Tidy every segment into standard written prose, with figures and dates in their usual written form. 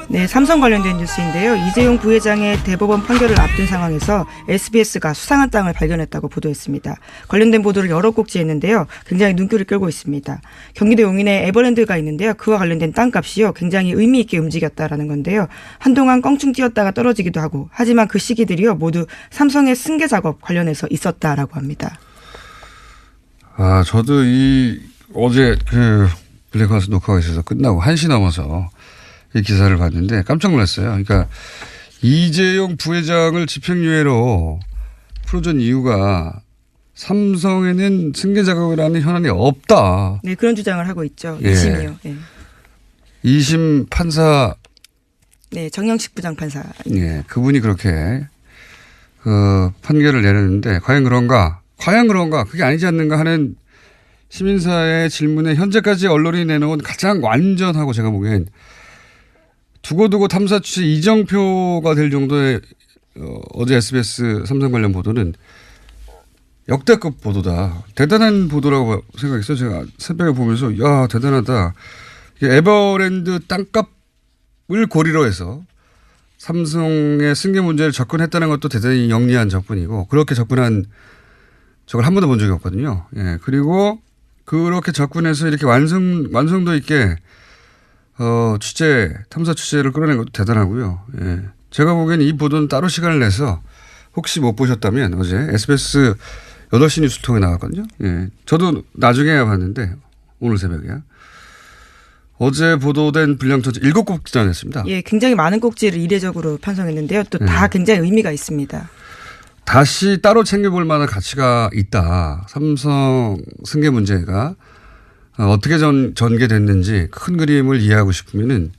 네, 삼성 관련된 뉴스인데요. 이재용 부회장의 대법원 판결을 앞둔 상황에서 SBS가 수상한 땅을 발견했다고 보도했습니다. 관련된 보도를 여러 꼭지 했는데요. 굉장히 눈길을 끌고 있습니다. 경기도 용인에 에버랜드가 있는데요. 그와 관련된 땅값이요. 굉장히 의미 있게 움직였다라는 건데요. 한동안 껑충 뛰었다가 떨어지기도 하고 하지만 그 시기들이요. 모두 삼성의 승계 작업 관련해서 있었다라고 합니다. 아, 저도 어제 블랙하우스 녹화가 있어서 끝나고 1시 넘어서 이 기사를 봤는데 깜짝 놀랐어요. 그러니까 이재용 부회장을 집행유예로 풀어준 이유가 삼성에는 승계 작업을 하는 현안이 없다. 네, 그런 주장을 하고 있죠. 예. 2심이요. 네. 2심 판사. 네, 정영식 부장판사. 예, 그분이 그렇게 판결을 내렸는데 과연 그런가? 그게 아니지 않는가 하는 시민사회의 질문에 현재까지 언론이 내놓은 가장 완전하고 제가 보기엔 두고두고 탐사 취재 이정표가 될 정도의 어제 SBS 삼성 관련 보도는 역대급 보도다. 대단한 보도라고 생각했어요. 제가 새벽에 보면서 야 대단하다. 에버랜드 땅값을 고리로 해서 삼성의 승계 문제를 접근했다는 것도 대단히 영리한 접근이고 그렇게 접근한 적을 한 번도 본 적이 없거든요. 예. 그리고 그렇게 접근해서 이렇게 완성도 있게 탐사 취재를 끌어낸 것도 대단하고요. 예. 제가 보기엔 이 보도는 따로 시간을 내서 혹시 못 보셨다면 어제 SBS 8시 뉴스 통에 나왔거든요. 예. 저도 나중에야 봤는데 오늘 새벽에야. 어제 보도된 분량 전체 7꼭지나 냈습니다. 예, 굉장히 많은 꼭지를 이례적으로 편성했는데요. 또 다 굉장히 의미가 있습니다. 다시 따로 챙겨볼 만한 가치가 있다. 삼성 승계 문제가 어떻게 전개됐는지 큰 그림을 이해하고 싶으면은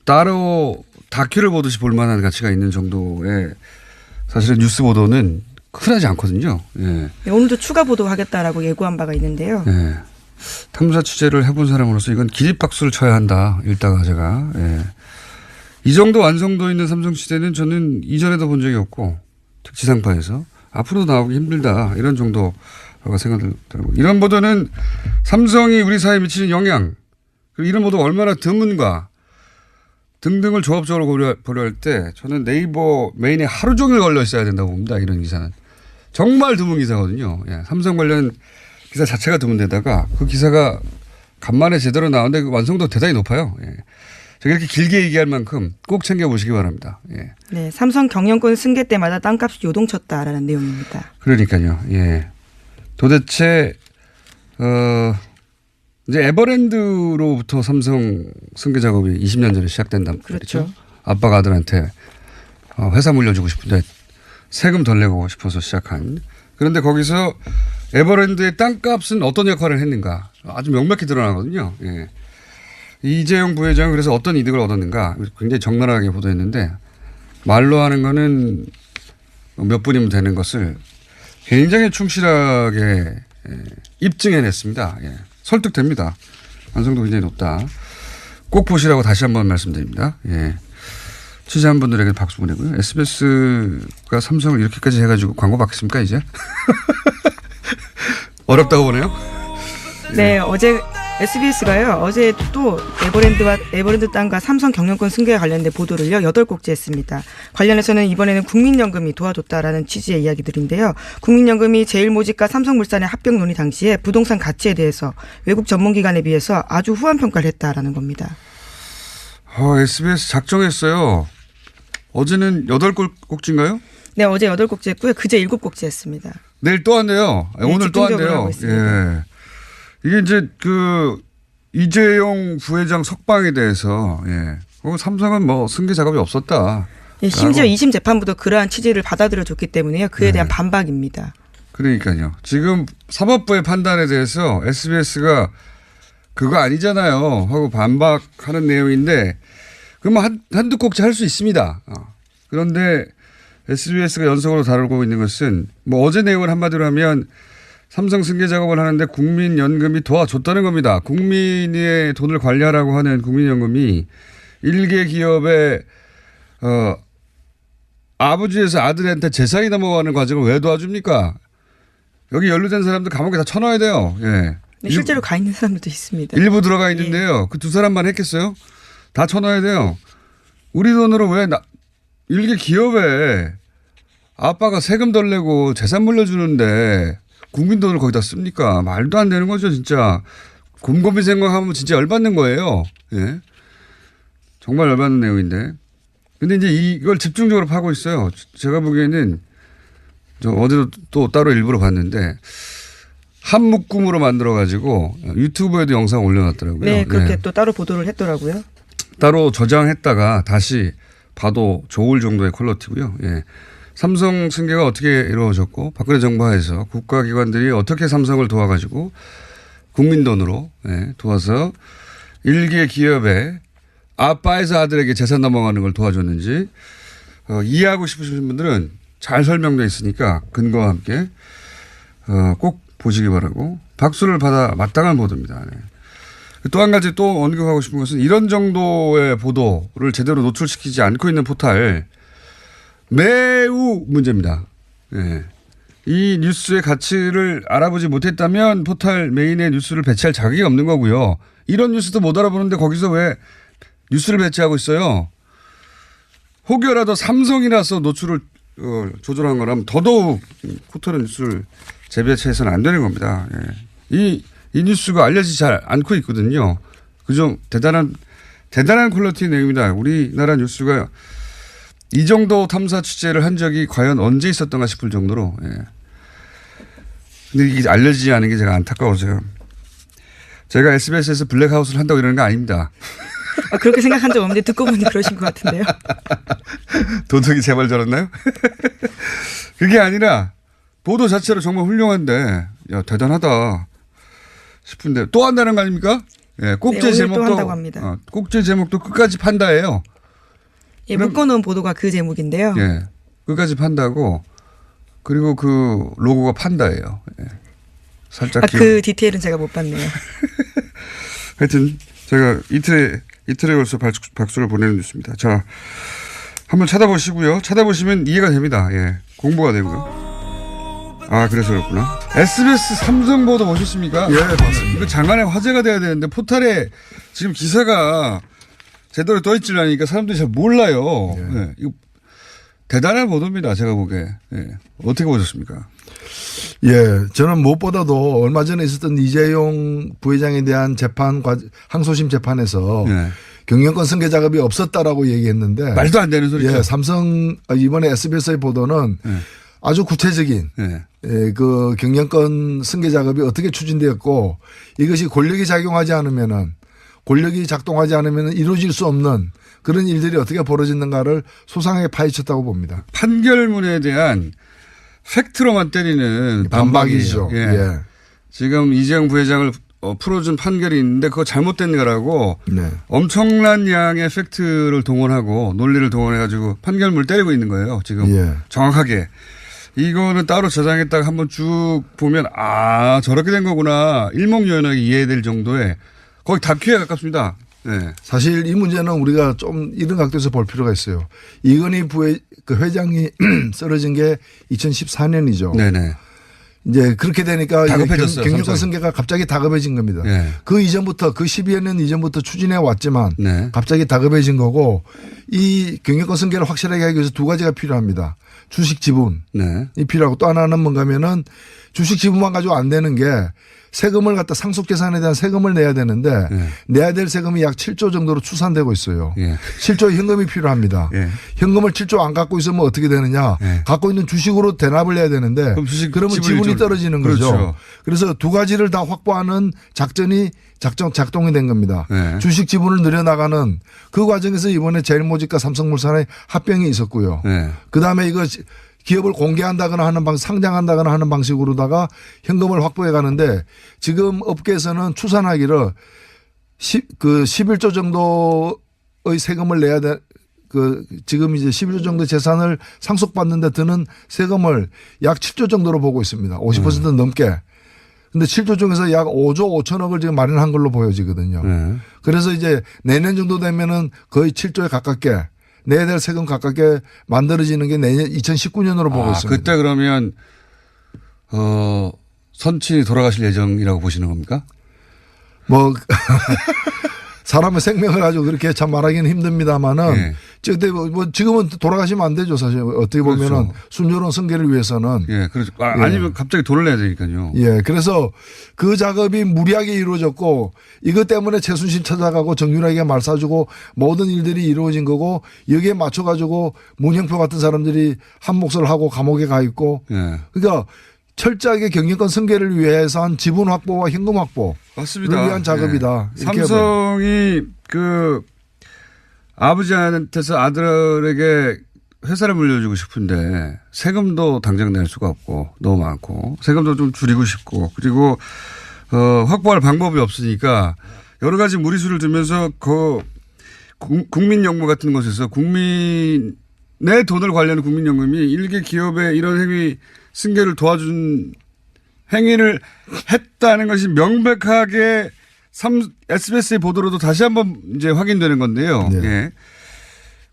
따로 다큐를 보듯이 볼 만한 가치가 있는 정도의 사실은 뉴스 보도는 흔하지 않거든요. 예. 네, 오늘도 추가 보도하겠다라고 예고한 바가 있는데요. 예. 탐사 취재를 해본 사람으로서 이건 기립박수를 쳐야 한다. 읽다가 제가. 예. 이 정도 완성도 있는 삼성 취재는 저는 이전에도 본 적이 없고 지상파에서 앞으로도 나오기 힘들다. 이런 정도라고 생각들더라고요. 이런 보도는 삼성이 우리 사회에 미치는 영향 그리고 이런 보도가 얼마나 드문가 등등을 조합적으로 고려할 때 저는 네이버 메인에 하루 종일 걸려 있어야 된다고 봅니다. 이런 기사는. 정말 드문 기사거든요. 예. 삼성 관련 기사 자체가 드문 데다가 그 기사가 간만에 제대로 나오는데 그 완성도 대단히 높아요. 예. 제가 이렇게 길게 얘기할 만큼 꼭 챙겨보시기 바랍니다. 예. 네, 삼성 경영권 승계 때마다 땅값이 요동쳤다라는 내용입니다. 그러니까요. 예. 도대체 이제 에버랜드로부터 삼성 승계 작업이 20년 전에 시작된단 그렇죠. 말이죠. 아빠가 아들한테 회사 물려주고 싶은데 세금 덜 내고 싶어서 시작한. 그런데 거기서 에버랜드의 땅값은 어떤 역할을 했는가 아주 명백히 드러나거든요. 예. 이재용 부회장은 그래서 어떤 이득을 얻었는가 굉장히 적나라하게 보도했는데 말로 하는 거는 몇 분이면 되는 것을 굉장히 충실하게 입증해냈습니다. 예. 설득됩니다. 완성도 굉장히 높다. 꼭 보시라고 다시 한번 말씀드립니다. 예. 취재한 분들에게 박수 보내고요. SBS가 삼성을 이렇게까지 해가지고 광고 받겠습니까 이제? 어렵다고 보네요. 네, 어제 SBS가요. 어제 또 에버랜드 땅과 삼성 경영권 승계와 관련된 보도를요. 8꼭지 했습니다. 관련해서는 이번에는 국민연금이 도와줬다라는 취지의 이야기들인데요. 국민연금이 제일모직과 삼성물산의 합병 논의 당시에 부동산 가치에 대해서 외국 전문기관에 비해서 아주 후한 평가를 했다라는 겁니다. SBS 작정했어요. 어제는 8꼭지인가요? 네, 어제 8꼭지 했고요. 그제 7꼭지 했습니다. 내일 또 한대요. 네, 오늘 또 한대요. 예. 이게 이제 이재용 부회장 석방에 대해서 삼성은 뭐 승계 작업이 없었다. 예, 심지어 2심 재판부도 그러한 취지를 받아들여줬기 때문에요. 그에 대한 반박입니다. 그러니까요. 지금 사법부의 판단에 대해서 SBS가 그거 아니잖아요 하고 반박하는 내용인데 그러면 한두 꼭지 할 수 있습니다. 그런데 SBS가 연속으로 다루고 있는 것은 뭐 어제 내용을 한마디로 하면 삼성 승계 작업을 하는데 국민연금이 도와줬다는 겁니다. 국민의 돈을 관리하라고 하는 국민연금이 일개 기업의 아버지에서 아들한테 재산이 넘어가는 과정을 왜 도와줍니까? 여기 연루된 사람들 감옥에 다 쳐넣어야 돼요. 예. 네, 실제로 가 있는 사람들도 있습니다. 일부 들어가 있는데요. 그 두 사람만 했겠어요? 다 쳐놔야 돼요. 우리 돈으로 왜 일개 기업에 아빠가 세금 덜 내고 재산 물려주는데 국민 돈을 거기다 씁니까? 말도 안 되는 거죠, 진짜. 곰곰이 생각하면 진짜 열받는 거예요. 예. 정말 열받는 내용인데. 근데 이제 이걸 집중적으로 파고 있어요. 제가 보기에는 저 어제도 또 따로 일부러 봤는데 한 묶음으로 만들어가지고 유튜브에도 영상 올려놨더라고요. 네, 그렇게 또 따로 보도를 했더라고요. 따로 저장했다가 다시 봐도 좋을 정도의 퀄리티고요. 예. 삼성 승계가 어떻게 이루어졌고 박근혜 정부 하에서 국가기관들이 어떻게 삼성을 도와가지고 국민 돈으로 도와서 일개 기업에 아빠에서 아들에게 재산 넘어가는 걸 도와줬는지 이해하고 싶으신 분들은 잘 설명되어 있으니까 근거와 함께 꼭 보시기 바라고 박수를 받아 마땅한 보도입니다. 네. 또 한 가지 또 언급하고 싶은 것은 이런 정도의 보도를 제대로 노출시키지 않고 있는 포탈 매우 문제입니다. 네. 이 뉴스의 가치를 알아보지 못했다면 포탈 메인에 뉴스를 배치할 자격이 없는 거고요. 이런 뉴스도 못 알아보는데 거기서 왜 뉴스를 배치하고 있어요. 혹여라도 삼성이라서 노출을 조절한 거라면 더더욱 포털의 뉴스를 재배치해서는 안 되는 겁니다. 예. 이 뉴스가 알려지지 않고 있거든요. 그좀 대단한 퀄리티의 내용입니다. 우리나라 뉴스가 이 정도 탐사 취재를 한 적이 과연 언제 있었던가 싶을 정도로. 예. 근데 이게 알려지지 않은 게 제가 안타까워서요. 제가 SBS에서 블랙하우스를 한다고 이러는 거 아닙니다. 그렇게 생각한 적 없는데 듣고 보니 그러신 것 같은데요. 도둑이 제발 저랬나요? 그게 아니라 보도 자체로 정말 훌륭한데 야 대단하다 싶은데 또 한다는 거 아닙니까? 예, 꼭지 네, 제목도 또 한다고 합니다. 꼭지 제목도 끝까지 판다예요. 예, 묶어놓은 보도가 그 제목인데요. 예, 끝까지 판다고 그리고 그 로고가 판다예요. 예. 살짝 그 디테일은 제가 못 봤네요. 하여튼 제가 이틀에 걸쳐 박수를 보내는 뉴스입니다. 자, 한번 찾아보시고요. 찾아보시면 이해가 됩니다. 예, 공부가 되고요. 아, 그래서 그렇구나. SBS 삼성 보도 보셨습니까? 예, 봤습니다. 이거 장안의 화제가 돼야 되는데 포탈에 지금 기사가 제대로 떠 있질 않으니까 사람들이 잘 몰라요. 예. 예, 이거 대단한 보도입니다. 제가 보기에. 예. 어떻게 보셨습니까? 예, 저는 무엇보다도 얼마 전에 있었던 이재용 부회장에 대한 항소심 재판에서 예. 경영권 승계 작업이 없었다라고 얘기했는데 말도 안 되는 소리죠. 예, 삼성 이번에 SBS의 보도는 예. 아주 구체적인 예. 그 경영권 승계 작업이 어떻게 추진되었고 이것이 권력이 작동하지 않으면은 이루어질 수 없는 그런 일들이 어떻게 벌어졌는가를 소상하게 파헤쳤다고 봅니다. 판결문에 대한 팩트로만 때리는 반박이죠. 예. 예. 지금 이재용 부회장을 풀어준 판결이 있는데 그거 잘못된 거라고 네. 엄청난 양의 팩트를 동원하고 논리를 동원해가지고 판결문을 때리고 있는 거예요. 지금 예. 정확하게. 이거는 따로 저장했다가 한번 쭉 보면 아 저렇게 된 거구나 일목요연하게 이해될 정도의 거의 다큐에 가깝습니다. 네. 사실 이 문제는 우리가 좀 이런 각도에서 볼 필요가 있어요. 이건희 회장이 쓰러진 게 2014년이죠. 네네. 이제 그렇게 되니까 다급해졌어요, 경영권 삼성이. 승계가 갑자기 다급해진 겁니다. 네. 그 이전부터 그 12년 이전부터 추진해 왔지만 네. 갑자기 다급해진 거고 이 경영권 승계를 확실하게 하기 위해서 두 가지가 필요합니다. 주식 지분이 네. 필요하고 또 하나는 뭔가면은 주식 지분만 가지고 안 되는 게 세금을 갖다 상속재산에 대한 세금을 내야 되는데 네. 내야 될 세금이 약 7조 정도로 추산되고 있어요. 예. 7조 현금이 필요합니다. 예. 현금을 7조 안 갖고 있으면 어떻게 되느냐. 예. 갖고 있는 주식으로 대납을 해야 되는데 그러면 지분이 떨어지는 그렇죠. 거죠. 그래서 두 가지를 다 확보하는 작전이 작동이 된 겁니다. 예. 주식 지분을 늘려나가는 그 과정에서 이번에 제일모직과 삼성물산의 합병이 있었고요. 네. 그다음에 이거 기업을 공개한다거나 하는 상장한다거나 하는 방식으로다가 현금을 확보해 가는데 지금 업계에서는 추산하기를 11조 정도의 세금을 내야 돼. 지금 이제 11조 정도 재산을 상속받는데 드는 세금을 약 7조 정도로 보고 있습니다. 50% 넘게. 근데 7조 중에서 약 5조 5천억을 지금 마련한 걸로 보여지거든요. 네. 그래서 이제 내년 정도 되면은 거의 7조에 가깝게 내야 될 세금 가깝게 만들어지는 게 내년 2019년으로 보고 있습니다. 그때 그러면 선친이 돌아가실 예정이라고 보시는 겁니까? 뭐 사람의 생명을 가지고 그렇게 참 말하기는 힘듭니다만은 예. 뭐 지금은 돌아가시면 안 되죠. 사실 어떻게 보면은 그렇죠. 순조로운 승계를 위해서는. 예, 그렇죠. 예. 아니면 갑자기 돈을 내야 되니까요. 예. 그래서 그 작업이 무리하게 이루어졌고 이것 때문에 최순실 찾아가고 정유라에게 말 사주고 모든 일들이 이루어진 거고 여기에 맞춰가지고 문영표 같은 사람들이 한 몫을 하고 감옥에 가 있고 예. 그러니까 철저하게 경영권 승계를 위해서 한 지분 확보와 현금 확보를 맞습니다. 위한 작업이다. 예. 이렇게 삼성이 그 아버지한테서 아들에게 회사를 물려주고 싶은데 세금도 당장 낼 수가 없고 너무 많고 세금도 좀 줄이고 싶고 그리고 확보할 방법이 없으니까 여러 가지 무리수를 두면서 그 국민연금 같은 곳에서 국민의 돈을 관리하는 국민연금이 일개 기업의 이런 행위 승계를 도와준 행위를 했다는 것이 명백하게 SBS의 보도로도 다시 한번 이제 확인되는 건데요. 네. 예.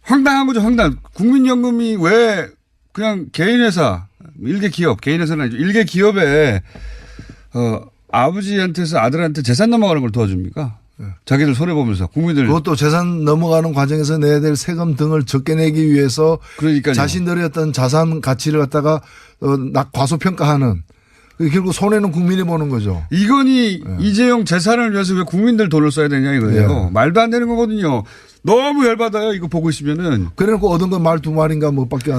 황당한 거죠, 황당. 국민연금이 왜 그냥 개인회사, 일개 기업, 개인회사는 아니죠. 일개 기업에, 아버지한테서 아들한테 재산 넘어가는 걸 도와줍니까? 자기들 손해보면서 국민들. 그것도 재산 넘어가는 과정에서 내야 될 세금 등을 적게 내기 위해서 그러니까요. 자신들의 어떤 자산 가치를 갖다가 과소평가하는 결국 손해는 국민이 보는 거죠. 이건희 이재용 재산을 위해서 왜 국민들 돈을 써야 되냐 이거예요. 네. 말도 안 되는 거거든요. 너무 열받아요. 이거 보고 있으면은. 그래놓고 얻은 건 말 두 마리인가 뭐밖에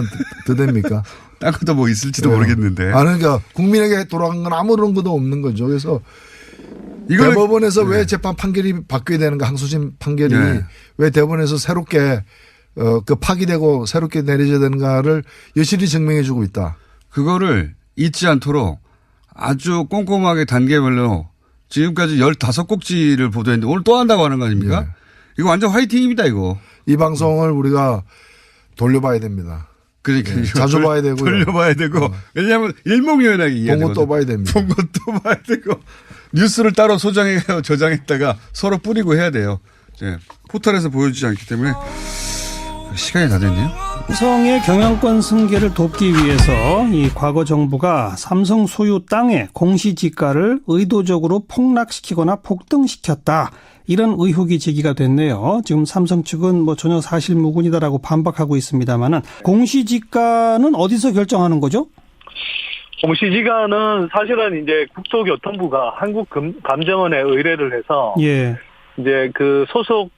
더 됩니까? 딴 것도 뭐 있을지도 모르겠는데. 그러니까 국민에게 돌아간 건 아무런 것도 없는 거죠. 그래서 이거는 대법원에서 왜 재판 판결이 바뀌어야 되는가 항소심 판결이 네. 왜 대법원에서 새롭게 그 파기되고 새롭게 내려져야 되는가를 여실히 증명해 주고 있다. 그거를 잊지 않도록 아주 꼼꼼하게 단계별로 지금까지 15꼭지를 보도했는데 오늘 또 한다고 하는 거 아닙니까? 네. 이거 완전 화이팅입니다, 이거. 이 방송을 우리가 돌려봐야 됩니다. 그러니까 네, 자주 봐야 되고요. 돌려봐야 되고. 왜냐하면 일목요연하게 이해해야 본 것도 봐야 됩니다. 본 것도 봐야 되고. 뉴스를 따로 소장해 저장했다가 서로 뿌리고 해야 돼요. 이제 포털에서 보여주지 않기 때문에 시간이 다 됐네요. 삼성의 경영권 승계를 돕기 위해서 이 과거 정부가 삼성 소유 땅의 공시지가를 의도적으로 폭락시키거나 폭등시켰다. 이런 의혹이 제기가 됐네요. 지금 삼성 측은 뭐 전혀 사실무근이다라고 반박하고 있습니다만은 공시지가는 어디서 결정하는 거죠? 공시지가는 사실은 이제 국토교통부가 한국감정원에 의뢰를 해서 예, 이제 그 소속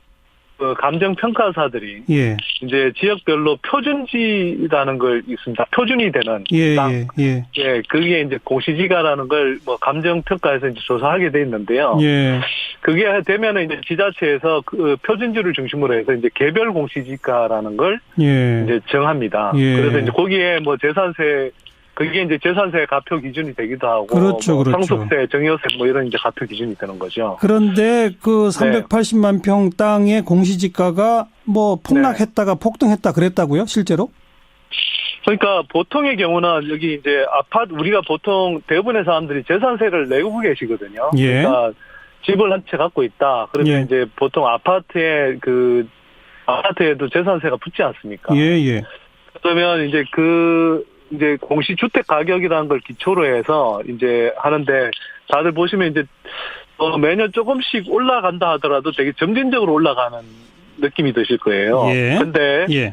감정평가사들이 예, 이제 지역별로 표준지라는 걸 있습니다. 표준이 되는 예, 땅. 예, 예, 예, 그게 이제 공시지가라는 걸 뭐 감정평가에서 이제 조사하게 돼 있는데요. 예, 그게 되면은 이제 지자체에서 그 표준지를 중심으로 해서 이제 개별 공시지가라는 걸 예, 이제 정합니다. 예. 그래서 이제 거기에 뭐 재산세 그게 이제 재산세 가표 기준이 되기도 하고, 그렇죠, 뭐 그렇죠. 상속세, 증여세 뭐 이런 이제 가표 기준이 되는 거죠. 그런데 그 380만 평 땅의 공시지가가 뭐 폭락했다가 폭등했다 그랬다고요, 실제로? 그러니까 보통의 경우는 여기 이제 아파트 우리가 보통 대부분의 사람들이 재산세를 내고 계시거든요. 예. 그러니까 집을 한 채 갖고 있다. 그러면 예. 이제 보통 아파트에도 재산세가 붙지 않습니까? 예, 예. 그러면 이제 이제 공시주택 가격이라는 걸 기초로 해서 이제 하는데 다들 보시면 이제 매년 조금씩 올라간다 하더라도 되게 점진적으로 올라가는 느낌이 드실 거예요. 예. 근데 예.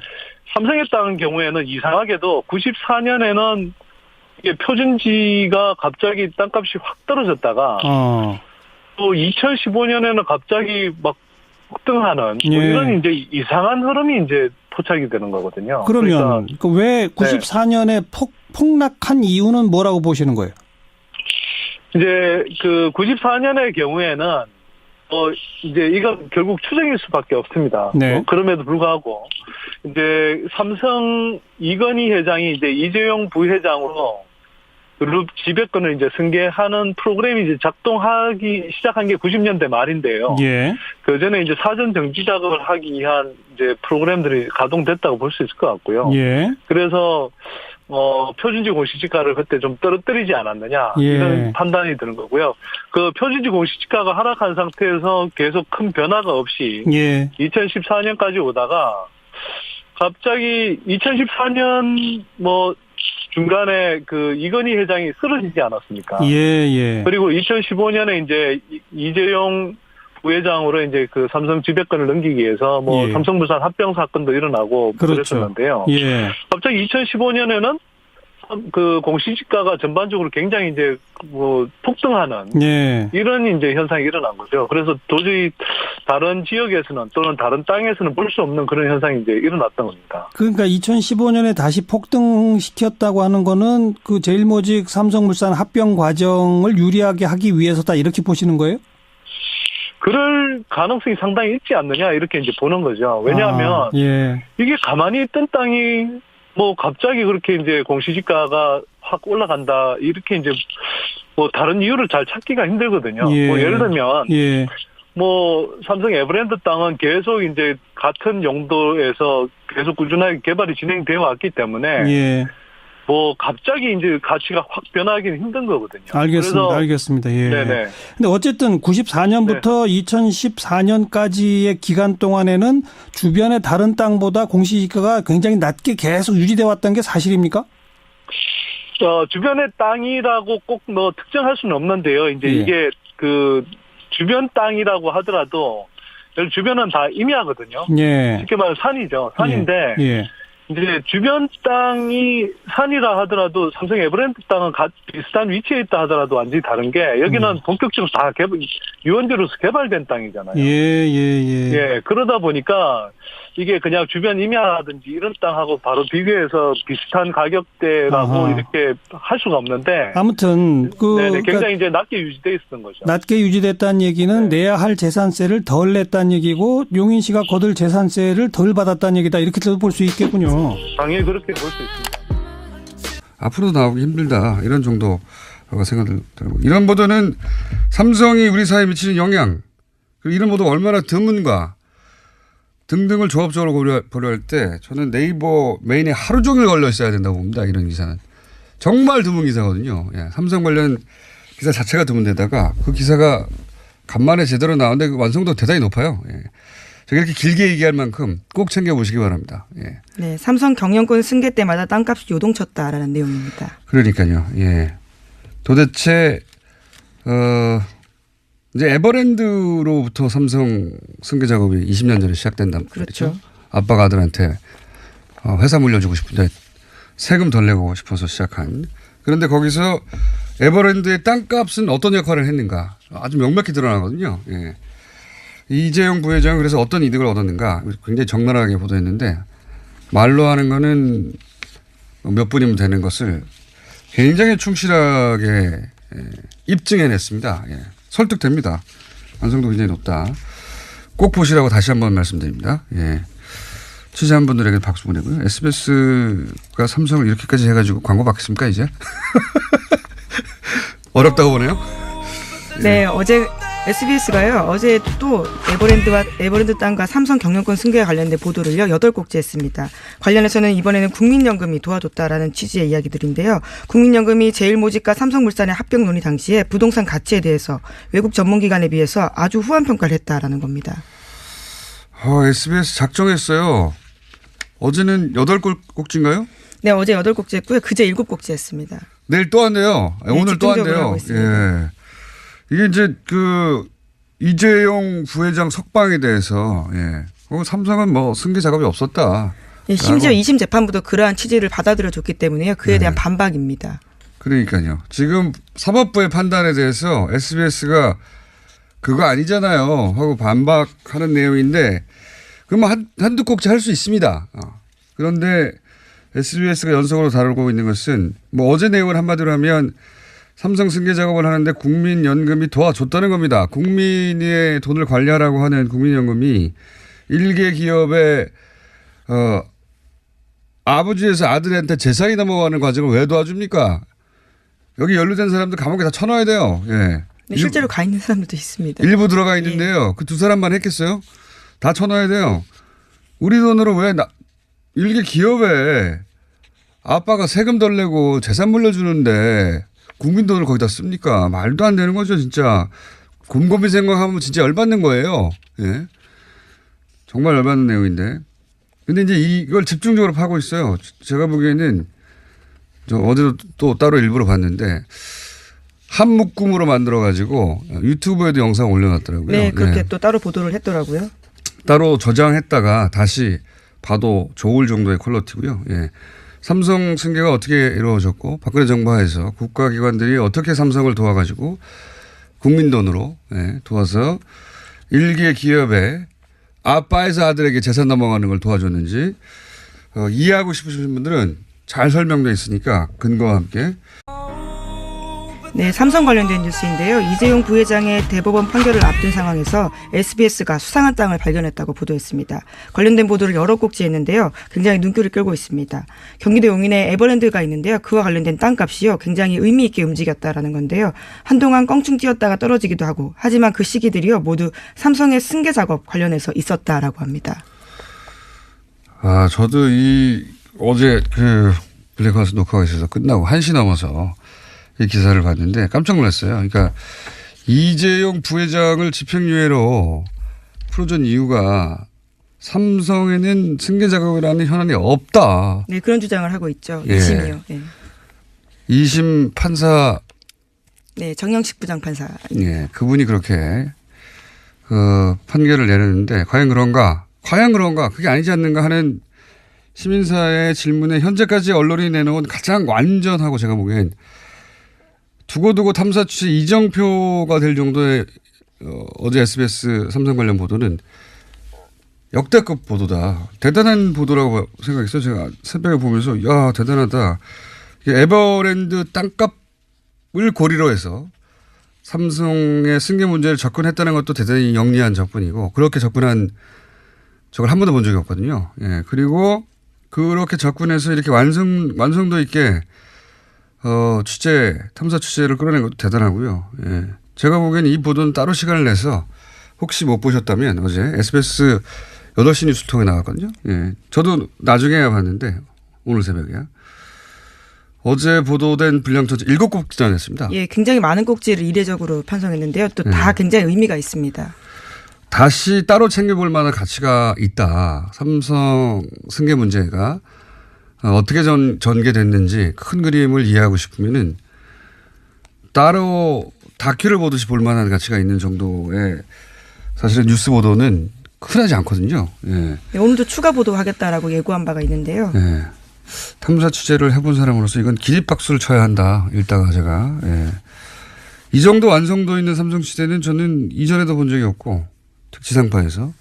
삼성에 따른 경우에는 이상하게도 94년에는 이게 표준지가 갑자기 땅값이 확 떨어졌다가 또 2015년에는 갑자기 막 폭등하는 뭐 예. 이런 이제 이상한 흐름이 이제 포착이 되는 거거든요. 그러면 그러니까 왜 94년에 폭락한 이유는 뭐라고 보시는 거예요? 이제 그 94년의 경우에는 이제 이건 결국 추정일 수밖에 없습니다. 네. 그럼에도 불구하고 이제 삼성 이건희 회장이 이제 이재용 부회장으로 그룹 지배권을 이제 승계하는 프로그램이 이제 작동하기 시작한 게 90년대 말인데요. 예. 그 전에 이제 사전 정지 작업을 하기 위한 이제 프로그램들이 가동됐다고 볼 수 있을 것 같고요. 예. 그래서 표준지 공시지가를 그때 좀 떨어뜨리지 않았느냐 예. 이런 판단이 드는 거고요. 그 표준지 공시지가가 하락한 상태에서 계속 큰 변화가 없이 예. 2014년까지 오다가 갑자기 2014년 뭐 중간에 그 이건희 회장이 쓰러지지 않았습니까? 예, 예. 그리고 2015년에 이제 이재용 부회장으로 이제 그 삼성 지배권을 넘기기 위해서 뭐 예. 삼성물산 합병 사건도 일어나고 그렇죠. 그랬었는데요. 예. 갑자기 2015년에는 그 공시지가가 전반적으로 굉장히 이제 뭐 폭등하는 예. 이런 이제 현상이 일어난 거죠. 그래서 도저히 다른 지역에서는 또는 다른 땅에서는 볼 수 없는 그런 현상이 이제 일어났던 겁니다. 그러니까 2015년에 다시 폭등시켰다고 하는 거는 그 제일모직 삼성물산 합병 과정을 유리하게 하기 위해서다 이렇게 보시는 거예요? 그럴 가능성이 상당히 있지 않느냐 이렇게 이제 보는 거죠. 왜냐하면 예. 이게 가만히 있던 땅이 뭐 갑자기 그렇게 이제 공시지가가 확 올라간다 이렇게 이제 뭐 다른 이유를 잘 찾기가 힘들거든요. 예. 뭐 예를 들면 예. 뭐 삼성 에버랜드 땅은 계속 이제 같은 용도에서 계속 꾸준하게 개발이 진행되어 왔기 때문에 예. 뭐 갑자기 이제 가치가 확 변하기는 힘든 거거든요. 알겠습니다. 그래서 알겠습니다. 예. 네네. 근데 어쨌든 94년부터 2014년까지의 기간 동안에는 주변의 다른 땅보다 공시지가가 굉장히 낮게 계속 유지돼 왔던 게 사실입니까? 주변의 땅이라고 꼭 뭐 특정할 수는 없는데요. 이제 예. 이게 그 주변 땅이라고 하더라도 주변은 다 임야거든요. 예. 쉽게 말하면 산이죠. 산인데 예. 이제 주변 땅이 산이라 하더라도 삼성 에버랜드 땅은 비슷한 위치에 있다 하더라도 완전히 다른 게 여기는 본격적으로 다 유원지로서 개발된 땅이잖아요. 예, 그러다 보니까 이게 그냥 주변 임야라든지 이런 땅하고 바로 비교해서 비슷한 가격대라고 아하. 이렇게 할 수가 없는데 아무튼 네네, 굉장히 그러니까 이제 낮게 유지돼 있었던 거죠. 낮게 유지됐다는 얘기는 네. 내야 할 재산세를 덜 냈다는 얘기고 용인 씨가 거둘 재산세를 덜 받았다는 얘기다 이렇게도 볼 수 있겠군요. 당연히 그렇게 볼 수 있습니다. 앞으로도 나오기 힘들다. 이런 정도가 생각이 들고. 이런 보도는 삼성이 우리 사회에 미치는 영향, 그리고 이런 보도가 얼마나 드문가 등등을 조합적으로 고려할 때 저는 네이버 메인에 하루 종일 걸려 있어야 된다고 봅니다. 이런 기사는. 정말 드문 기사거든요. 예, 삼성 관련 기사 자체가 드문 데다가 그 기사가 간만에 제대로 나오는데 그 완성도 대단히 높아요. 예. 제가 이렇게 길게 얘기할 만큼 꼭 챙겨보시기 바랍니다. 예. 네, 삼성 경영권 승계 때마다 땅값이 요동쳤다라는 내용입니다. 그러니까요. 예. 도대체 이제 에버랜드로부터 삼성 승계 작업이 20년 전에 시작된단 말이죠. 그렇죠. 아빠가 아들한테 회사 물려주고 싶은데 세금 덜 내고 싶어서 시작한. 그런데 거기서 에버랜드의 땅값은 어떤 역할을 했는가 아주 명백히 드러나거든요. 예. 이재용 부회장은 그래서 어떤 이득을 얻었는가 굉장히 적나라하게 보도했는데 말로 하는 거는 몇 분이면 되는 것을 굉장히 충실하게 입증해냈습니다. 예. 설득됩니다. 완성도 굉장히 높다. 꼭 보시라고 다시 한번 말씀드립니다. 예. 취재한 분들에게 박수 보내고요. SBS가 삼성을 이렇게까지 해가지고 광고 받겠습니까 이제? 어렵다고 보네요. 네, 어제 SBS가요. 어제 또 에버랜드 땅과 삼성 경영권 승계와 관련된 보도를요. 8곡째 했습니다. 관련해서는 이번에는 국민연금이 도와줬다라는 취지의 이야기들인데요. 국민연금이 제일모직과 삼성물산의 합병 논의 당시에 부동산 가치에 대해서 외국 전문기관에 비해서 아주 후한 평가를 했다라는 겁니다. SBS 작정했어요. 어제는 8곡째인가요? 네, 어제 8곡째 했고요. 그제 7곡째 했습니다. 내일 또 한대요. 네, 오늘 또 집중적으로 한대요. 하고 있습니다. 예. 이게 이제 이재용 부회장 석방에 대해서 삼성은 뭐 승계 작업이 없었다. 예, 심지어 2심 재판부도 그러한 취지를 받아들여줬기 때문에요. 그에 대한 반박입니다. 그러니까요. 지금 사법부의 판단에 대해서 SBS가 그거 아니잖아요 하고 반박하는 내용인데 그러면 한두 곡째 할 수 있습니다. 그런데 SBS가 연속으로 다루고 있는 것은 뭐 어제 내용을 한마디로 하면 삼성 승계 작업을 하는데 국민연금이 도와줬다는 겁니다. 국민의 돈을 관리하라고 하는 국민연금이 일개 기업의 아버지에서 아들한테 재산이 넘어가는 과정을 왜 도와줍니까? 여기 연루된 사람들 감옥에 다 쳐넣어야 돼요. 예. 네, 실제로 가 있는 사람들도 있습니다. 일부 들어가 있는데요. 그 두 사람만 했겠어요? 다 쳐넣어야 돼요. 우리 돈으로 왜 일개 기업에 아빠가 세금 덜 내고 재산 물려주는데 국민 돈을 거기다 씁니까? 말도 안 되는 거죠, 진짜. 곰곰이 생각하면 진짜 열받는 거예요. 예. 정말 열받는 내용인데. 근데 이제 이걸 집중적으로 파고 있어요. 제가 보기에는 저 어제도 또 따로 일부러 봤는데 한 묶음으로 만들어가지고 유튜브에도 영상 올려놨더라고요. 네, 그렇게 또 따로 보도를 했더라고요. 따로 저장했다가 다시 봐도 좋을 정도의 퀄리티고요. 예. 삼성 승계가 어떻게 이루어졌고 박근혜 정부 하에서 국가기관들이 어떻게 삼성을 도와가지고 국민 돈으로 도와서 일개 기업의 아빠에서 아들에게 재산 넘어가는 걸 도와줬는지 이해하고 싶으신 분들은 잘 설명되어 있으니까 근거와 함께. 네, 삼성 관련된 뉴스인데요. 이재용 부회장의 대법원 판결을 앞둔 상황에서 SBS가 수상한 땅을 발견했다고 보도했습니다. 관련된 보도를 여러 꼭지했는데요. 굉장히 눈길을 끌고 있습니다. 경기도 용인에 에버랜드가 있는데요. 그와 관련된 땅값이요. 굉장히 의미 있게 움직였다라는 건데요. 한동안 껑충 뛰었다가 떨어지기도 하고 하지만 그 시기들이요. 모두 삼성의 승계 작업 관련해서 있었다라고 합니다. 아, 저도 어제 블랙하우스 녹화가 있어서 끝나고 1시 넘어서 이 기사를 봤는데 깜짝 놀랐어요. 그러니까 이재용 부회장을 집행유예로 풀어준 이유가 삼성에는 승계 작업이라는 현안이 없다. 네, 그런 주장을 하고 있죠. 예. 2심이요. 네. 2심 판사. 네, 정영식 부장판사. 예, 그분이 그렇게 판결을 내렸는데 과연 그런가? 그게 아니지 않는가 하는 시민사회의 질문에 현재까지 언론이 내놓은 가장 완전하고 제가 보기엔 두고두고 탐사 취재 이정표가 될 정도의 어제 SBS 삼성 관련 보도는 역대급 보도다. 대단한 보도라고 생각했어요. 제가 새벽에 보면서 야 대단하다. 에버랜드 땅값을 고리로 해서 삼성의 승계 문제를 접근했다는 것도 대단히 영리한 접근이고 그렇게 접근한 적을 한 번도 본 적이 없거든요. 예. 그리고 그렇게 접근해서 이렇게 완성도 있게 탐사 취재를 끌어낸 것도 대단하고요. 예. 제가 보기엔 이 보도는 따로 시간을 내서 혹시 못 보셨다면 어제 SBS 8시 뉴스 통에 나왔거든요. 예. 저도 나중에야 봤는데 오늘 새벽에야. 어제 보도된 분량 전체 7곡 냈습니다. 예, 굉장히 많은 꼭지를 이례적으로 편성했는데요. 또 다 굉장히 의미가 있습니다. 다시 따로 챙겨볼 만한 가치가 있다. 삼성 승계 문제가 어떻게 전개됐는지 큰 그림을 이해하고 싶으면은 따로 다큐를 보듯이 볼 만한 가치가 있는 정도의 사실은 뉴스 보도는 흔하지 않거든요. 예. 네, 오늘도 추가 보도하겠다라고 예고한 바가 있는데요. 예. 탐사 취재를 해본 사람으로서 이건 기립박수를 쳐야 한다. 읽다가 제가. 예. 이 정도 완성도 있는 삼성 시대는 저는 이전에도 본 적이 없고 특지상파에서